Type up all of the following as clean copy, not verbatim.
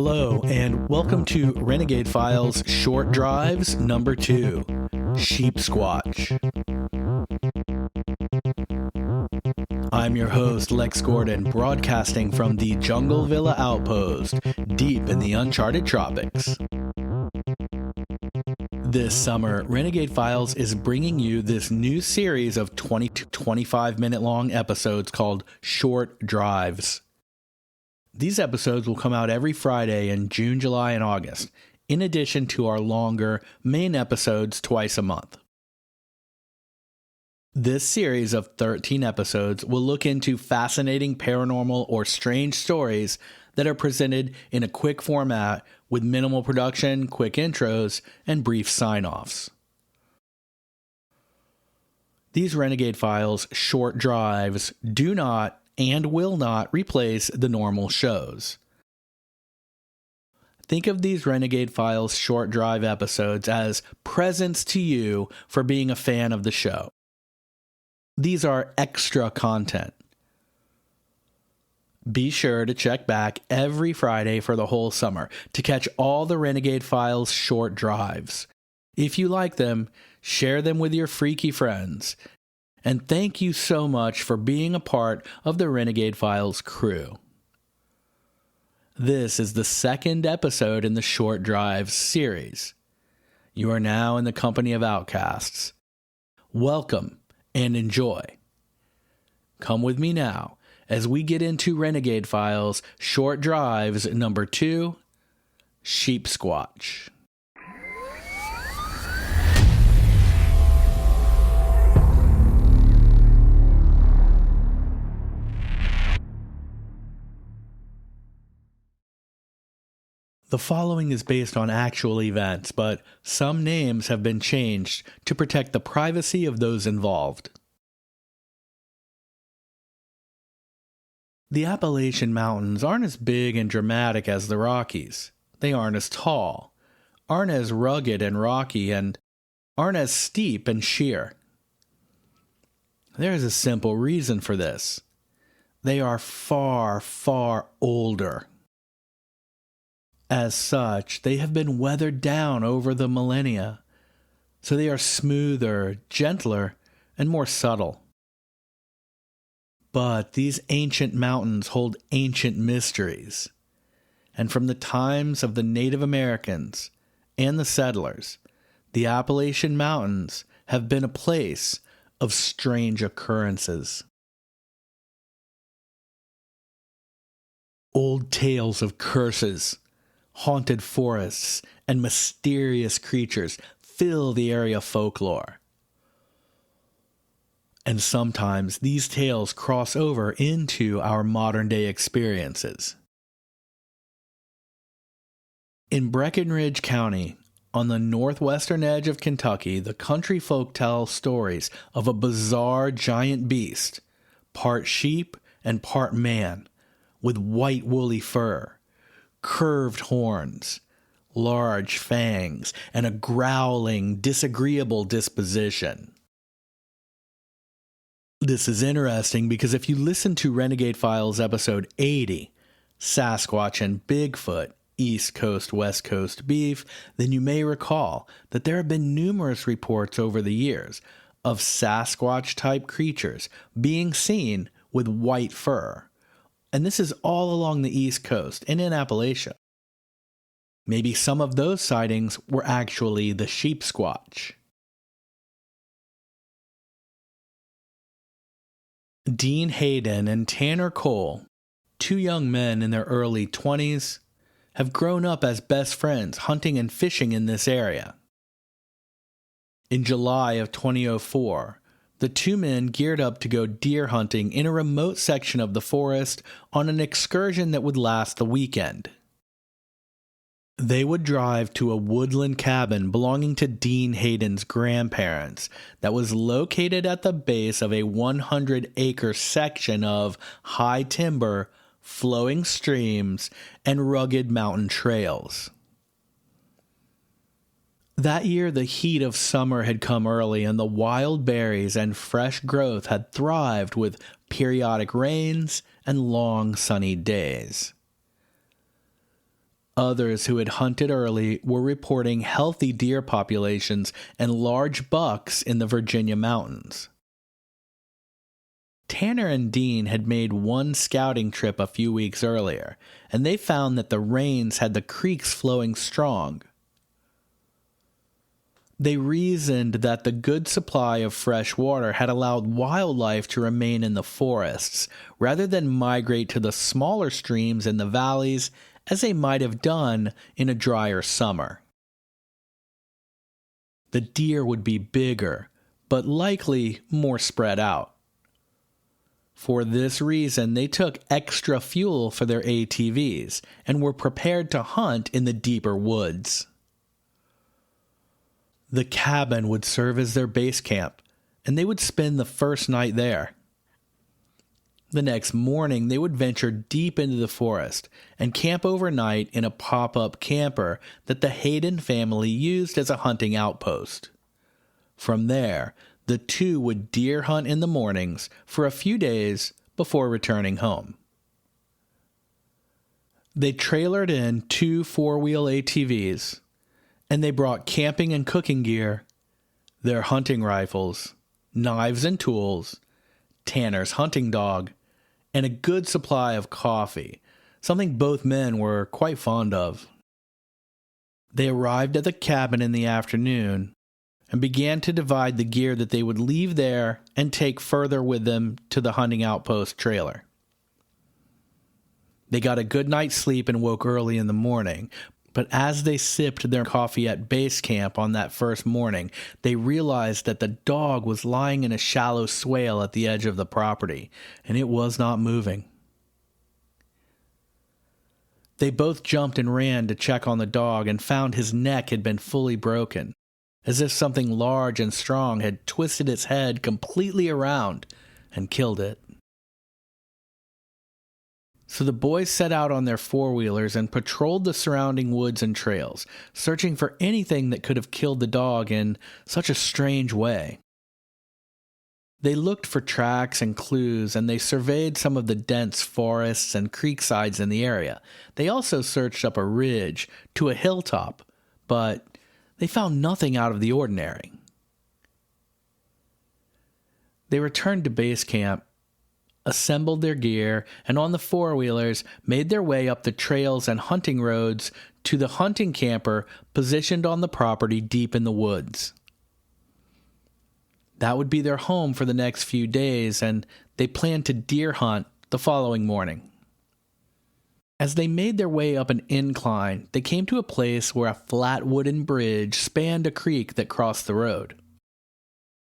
Hello, and welcome to Renegade Files Short Drives number 2, Sheepsquatch. I'm your host, Lex Gordon, broadcasting from the Jungle Villa Outpost, deep in the uncharted tropics. This summer, Renegade Files is bringing you this new series of 20 to 25 minute long episodes called Short Drives. These episodes will come out every Friday in June, July, and August, in addition to our longer main episodes twice a month. This series of 13 episodes will look into fascinating paranormal or strange stories that are presented in a quick format with minimal production, quick intros, and brief sign-offs. These Renegade Files short drives do not and will not replace the normal shows. Think of these Renegade Files short drive episodes as presents to you for being a fan of the show. These are extra content. Be sure to check back every Friday for the whole summer to catch all the Renegade Files short drives. If you like them, share them with your freaky friends. And thank you so much for being a part of the Renegade Files crew. This is the second episode in the Short Drives series. You are now in the company of outcasts. Welcome and enjoy. Come with me now as we get into Renegade Files Short Drives number 2, Sheepsquatch. The following is based on actual events, but some names have been changed to protect the privacy of those involved. The Appalachian Mountains aren't as big and dramatic as the Rockies. They aren't as tall, aren't as rugged and rocky, and aren't as steep and sheer. There is a simple reason for this. They are far, far older. As such, they have been weathered down over the millennia, so they are smoother, gentler, and more subtle. But these ancient mountains hold ancient mysteries, and from the times of the Native Americans and the settlers, the Appalachian Mountains have been a place of strange occurrences. Old tales of curses, haunted forests, and mysterious creatures fill the area folklore. And sometimes these tales cross over into our modern-day experiences. In Breckinridge County, on the northwestern edge of Kentucky, the country folk tell stories of a bizarre giant beast, part sheep and part man, with white woolly fur, curved horns, large fangs, and a growling, disagreeable disposition. This is interesting because if you listen to Renegade Files episode 80, Sasquatch and Bigfoot, East Coast, West Coast beef, then you may recall that there have been numerous reports over the years of Sasquatch-type creatures being seen with white fur. And this is all along the East Coast and in Appalachia. Maybe some of those sightings were actually the Sheepsquatch. Dean Hayden and Tanner Cole, two young men in their early 20s, have grown up as best friends hunting and fishing in this area. In July of 2004, the two men geared up to go deer hunting in a remote section of the forest on an excursion that would last the weekend. They would drive to a woodland cabin belonging to Dean Hayden's grandparents that was located at the base of a 100-acre section of high timber, flowing streams, and rugged mountain trails. That year, the heat of summer had come early, and the wild berries and fresh growth had thrived with periodic rains and long sunny days. Others who had hunted early were reporting healthy deer populations and large bucks in the Virginia mountains. Tanner and Dean had made one scouting trip a few weeks earlier, and they found that the rains had the creeks flowing strong. They reasoned that the good supply of fresh water had allowed wildlife to remain in the forests rather than migrate to the smaller streams in the valleys as they might have done in a drier summer. The deer would be bigger, but likely more spread out. For this reason, they took extra fuel for their ATVs and were prepared to hunt in the deeper woods. The cabin would serve as their base camp, and they would spend the first night there. The next morning, they would venture deep into the forest and camp overnight in a pop-up camper that the Hayden family used as a hunting outpost. From there, the two would deer hunt in the mornings for a few days before returning home. They trailered in 2 4-wheel ATVs, and they brought camping and cooking gear, their hunting rifles, knives and tools, Tanner's hunting dog, and a good supply of coffee, something both men were quite fond of. They arrived at the cabin in the afternoon and began to divide the gear that they would leave there and take further with them to the hunting outpost trailer. They got a good night's sleep and woke early in the morning, but as they sipped their coffee at base camp on that first morning, they realized that the dog was lying in a shallow swale at the edge of the property, and it was not moving. They both jumped and ran to check on the dog and found his neck had been fully broken, as if something large and strong had twisted its head completely around and killed it. So the boys set out on their 4-wheelers and patrolled the surrounding woods and trails, searching for anything that could have killed the dog in such a strange way. They looked for tracks and clues, and they surveyed some of the dense forests and creeksides in the area. They also searched up a ridge to a hilltop, but they found nothing out of the ordinary. They returned to base camp, assembled their gear, and on the 4-wheelers made their way up the trails and hunting roads to the hunting camper positioned on the property deep in the woods. That would be their home for the next few days, and they planned to deer hunt the following morning. As they made their way up an incline, they came to a place where a flat wooden bridge spanned a creek that crossed the road.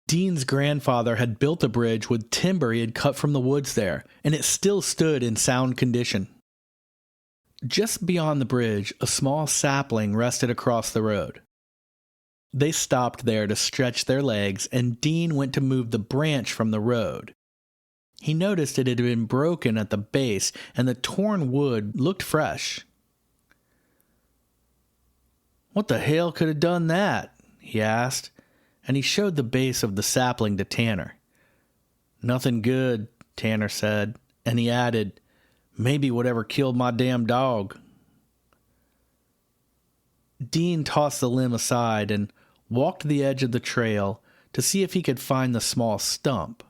Dean's grandfather had built a bridge with timber he had cut from the woods there, and it still stood in sound condition. Just beyond the bridge, a small sapling rested across the road. They stopped there to stretch their legs, and Dean went to move the branch from the road. He noticed it had been broken at the base, and the torn wood looked fresh. "What the hell could have done that?" he asked, and he showed the base of the sapling to Tanner. "Nothing good," Tanner said, and he added, "Maybe whatever killed my damn dog." Dean tossed the limb aside and walked the edge of the trail to see if he could find the small stump.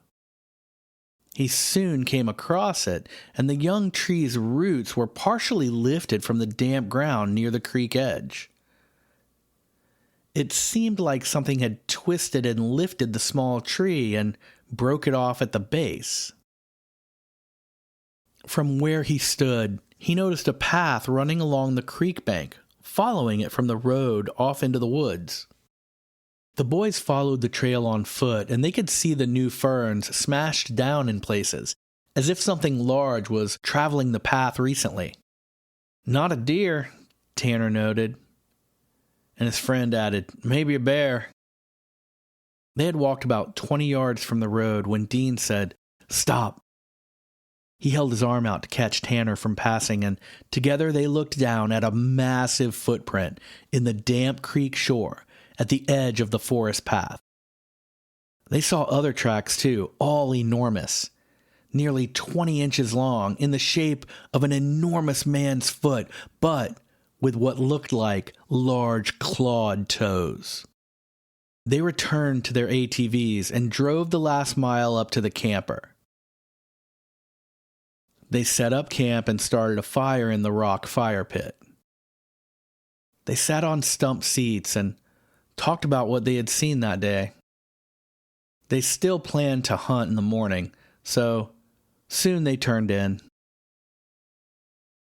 He soon came across it, and the young tree's roots were partially lifted from the damp ground near the creek edge. It seemed like something had twisted and lifted the small tree and broke it off at the base. From where he stood, he noticed a path running along the creek bank, following it from the road off into the woods. The boys followed the trail on foot, and they could see the new ferns smashed down in places, as if something large was traveling the path recently. "Not a deer," Tanner noted, and his friend added, "Maybe a bear." They had walked about 20 yards from the road when Dean said, "Stop." He held his arm out to catch Tanner from passing, and together they looked down at a massive footprint in the damp creek shore at the edge of the forest path. They saw other tracks too, all enormous, nearly 20 inches long, in the shape of an enormous man's foot, but with what looked like large clawed toes. They returned to their ATVs and drove the last mile up to the camper. They set up camp and started a fire in the rock fire pit. They sat on stump seats and talked about what they had seen that day. They still planned to hunt in the morning, so soon they turned in.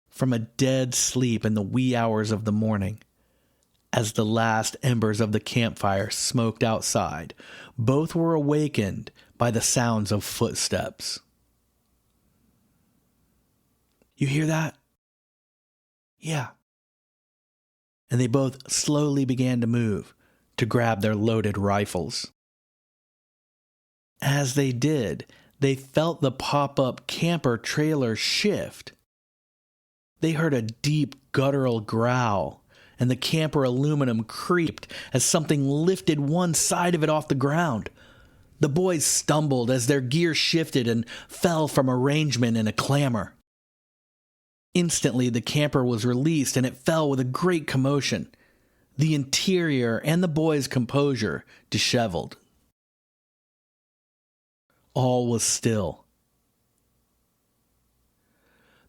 From a dead sleep in the wee hours of the morning, as the last embers of the campfire smoked outside, both were awakened by the sounds of footsteps. "You hear that?" "Yeah." And they both slowly began to move, to grab their loaded rifles. As they did, they felt the pop-up camper trailer shift. They heard a deep guttural growl, and the camper aluminum creaked as something lifted one side of it off the ground. The boys stumbled as their gear shifted and fell from arrangement in a clamor. Instantly, the camper was released and it fell with a great commotion. The interior and the boys' composure disheveled. All was still.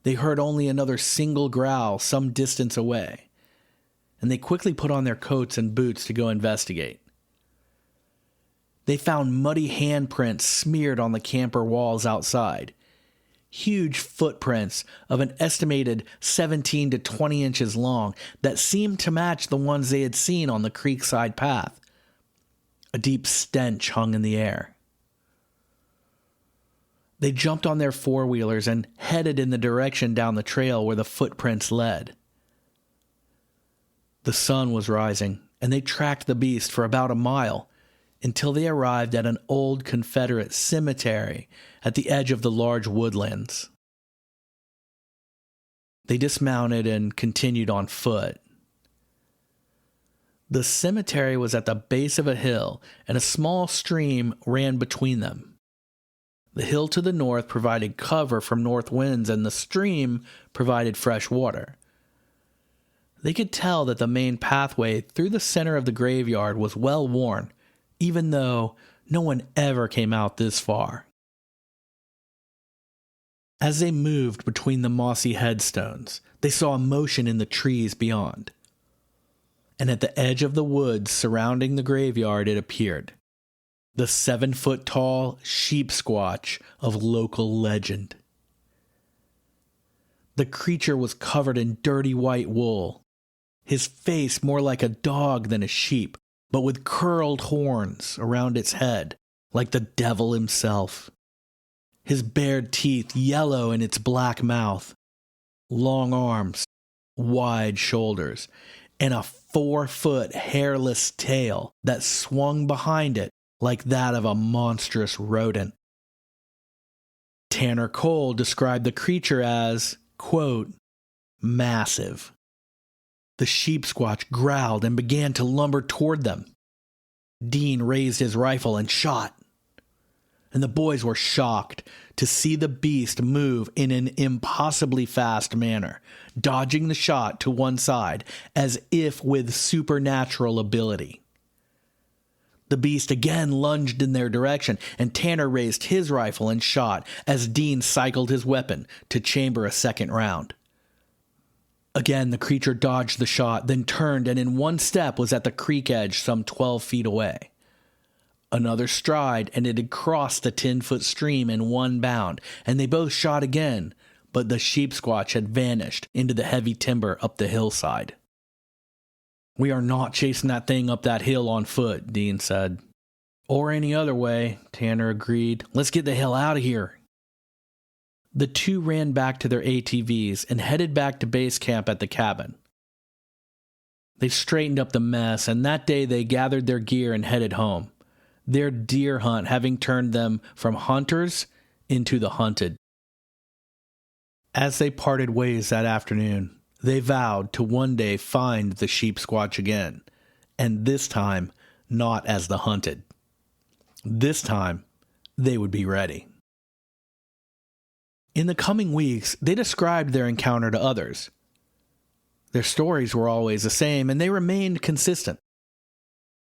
They heard only another single growl some distance away, and they quickly put on their coats and boots to go investigate. They found muddy handprints smeared on the camper walls outside, huge footprints of an estimated 17 to 20 inches long that seemed to match the ones they had seen on the creekside path. A deep stench hung in the air. They jumped on their four-wheelers and headed in the direction down the trail where the footprints led. The sun was rising, and they tracked the beast for about a mile until they arrived at an old Confederate cemetery at the edge of the large woodlands. They dismounted and continued on foot. The cemetery was at the base of a hill, and a small stream ran between them. The hill to the north provided cover from north winds, and the stream provided fresh water. They could tell that the main pathway through the center of the graveyard was well worn, even though no one ever came out this far. As they moved between the mossy headstones, they saw a motion in the trees beyond. And at the edge of the woods surrounding the graveyard it appeared. The 7-foot-tall Sheepsquatch of local legend. The creature was covered in dirty white wool, his face more like a dog than a sheep, but with curled horns around its head, like the devil himself. His bared teeth yellow in its black mouth, long arms, wide shoulders, and a 4-foot hairless tail that swung behind it like that of a monstrous rodent. Tanner Cole described the creature as, quote, massive. The Sheepsquatch growled and began to lumber toward them. Dean raised his rifle and shot, and the boys were shocked to see the beast move in an impossibly fast manner, dodging the shot to one side as if with supernatural ability. The beast again lunged in their direction, and Tanner raised his rifle and shot as Dean cycled his weapon to chamber a second round. Again, the creature dodged the shot, then turned and in one step was at the creek edge some 12 feet away. Another stride, and it had crossed the 10-foot stream in one bound, and they both shot again, but the Sheepsquatch had vanished into the heavy timber up the hillside. "We are not chasing that thing up that hill on foot," Dean said. "Or any other way," Tanner agreed. "Let's get the hell out of here." The two ran back to their ATVs and headed back to base camp at the cabin. They straightened up the mess, and that day they gathered their gear and headed home, their deer hunt having turned them from hunters into the hunted. As they parted ways that afternoon, they vowed to one day find the Sheepsquatch again, and this time not as the hunted. This time, they would be ready. In the coming weeks, they described their encounter to others. Their stories were always the same, and they remained consistent.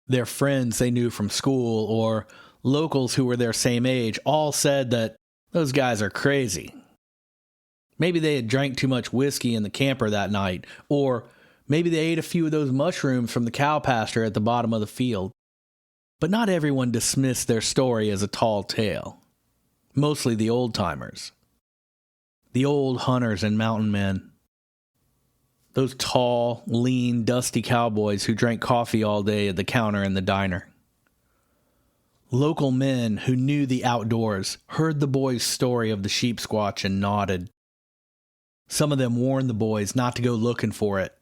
Their friends they knew from school or locals who were their same age all said that those guys are crazy. Maybe they had drank too much whiskey in the camper that night, or maybe they ate a few of those mushrooms from the cow pasture at the bottom of the field. But not everyone dismissed their story as a tall tale. Mostly the old-timers. The old hunters and mountain men. Those tall, lean, dusty cowboys who drank coffee all day at the counter in the diner. Local men who knew the outdoors heard the boys' story of the Sheepsquatch and nodded. Some of them warned the boys not to go looking for it.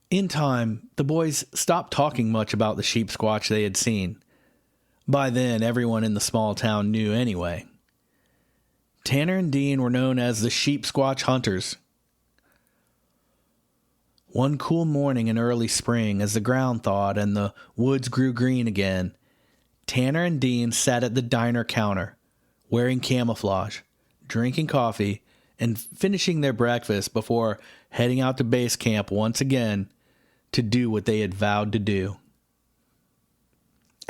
In time, the boys stopped talking much about the Sheepsquatch they had seen. By then, everyone in the small town knew anyway. Tanner and Dean were known as the Sheepsquatch Hunters. One cool morning in early spring, as the ground thawed and the woods grew green again, Tanner and Dean sat at the diner counter, wearing camouflage, drinking coffee, and finishing their breakfast before heading out to base camp once again to do what they had vowed to do.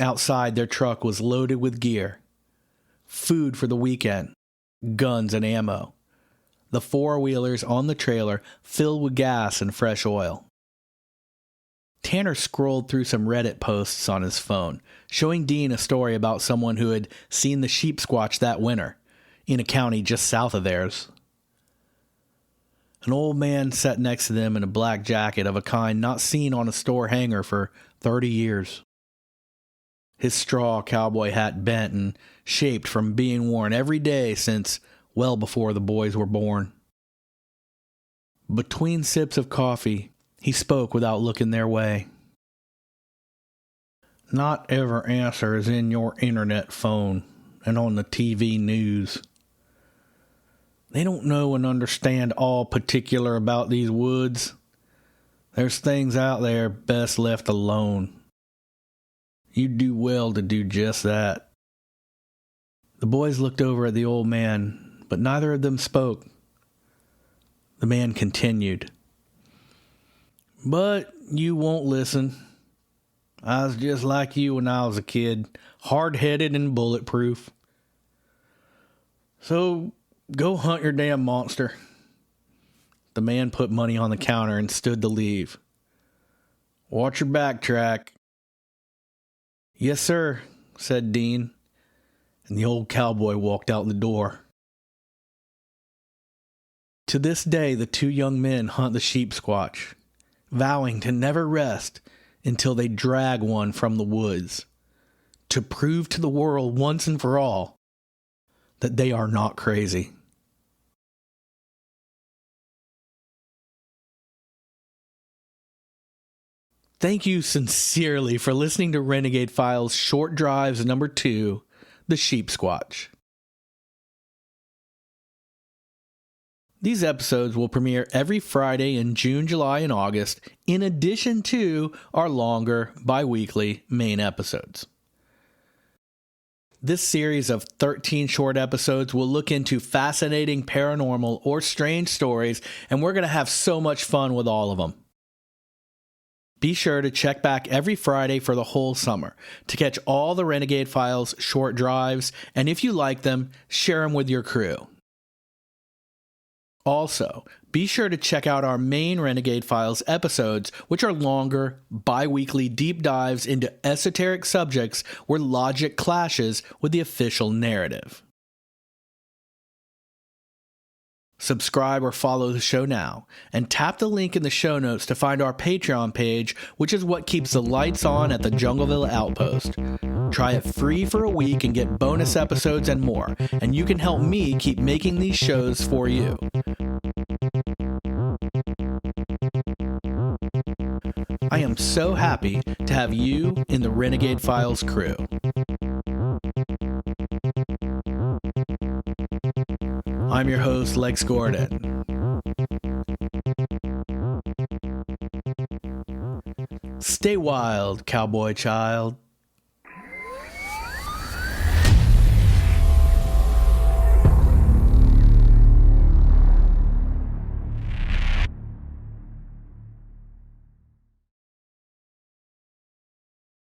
Outside, their truck was loaded with gear, food for the weekend, guns and ammo. The four-wheelers on the trailer filled with gas and fresh oil. Tanner scrolled through some Reddit posts on his phone, showing Dean a story about someone who had seen the Sheepsquatch that winter, in a county just south of theirs. An old man sat next to them in a black jacket of a kind not seen on a store hanger for 30 years. His straw cowboy hat bent and shaped from being worn every day since well before the boys were born. Between sips of coffee, he spoke without looking their way. Not every answer is in your internet phone and on the TV news. They don't know and understand all particular about these woods. There's things out there best left alone. You do well to do just that. The boys looked over at the old man, but neither of them spoke. The man continued. But you won't listen. I was just like you when I was a kid, hard-headed and bulletproof. So go hunt your damn monster. The man put money on the counter and stood to leave. Watch your backtrack. Yes, sir, said Dean, and the old cowboy walked out the door. To this day, the two young men hunt the Sheepsquatch, vowing to never rest until they drag one from the woods, to prove to the world once and for all that they are not crazy. Thank you sincerely for listening to Renegade Files Short Drives number 2, The Sheepsquatch. These episodes will premiere every Friday in June, July, and August, in addition to our longer, bi-weekly main episodes. This series of 13 short episodes will look into fascinating paranormal or strange stories, and we're going to have so much fun with all of them. Be sure to check back every Friday for the whole summer to catch all the Renegade Files short drives, and if you like them, share them with your crew. Also, be sure to check out our main Renegade Files episodes, which are longer, bi-weekly deep dives into esoteric subjects where logic clashes with the official narrative. Subscribe or follow the show now, and tap the link in the show notes to find our Patreon page, which is what keeps the lights on at the Jungleville Outpost. Try it free for a week and get bonus episodes and more, and you can help me keep making these shows for you. I am so happy to have you in the Renegade Files crew. I'm your host, Lex Gordon. Stay wild, cowboy child.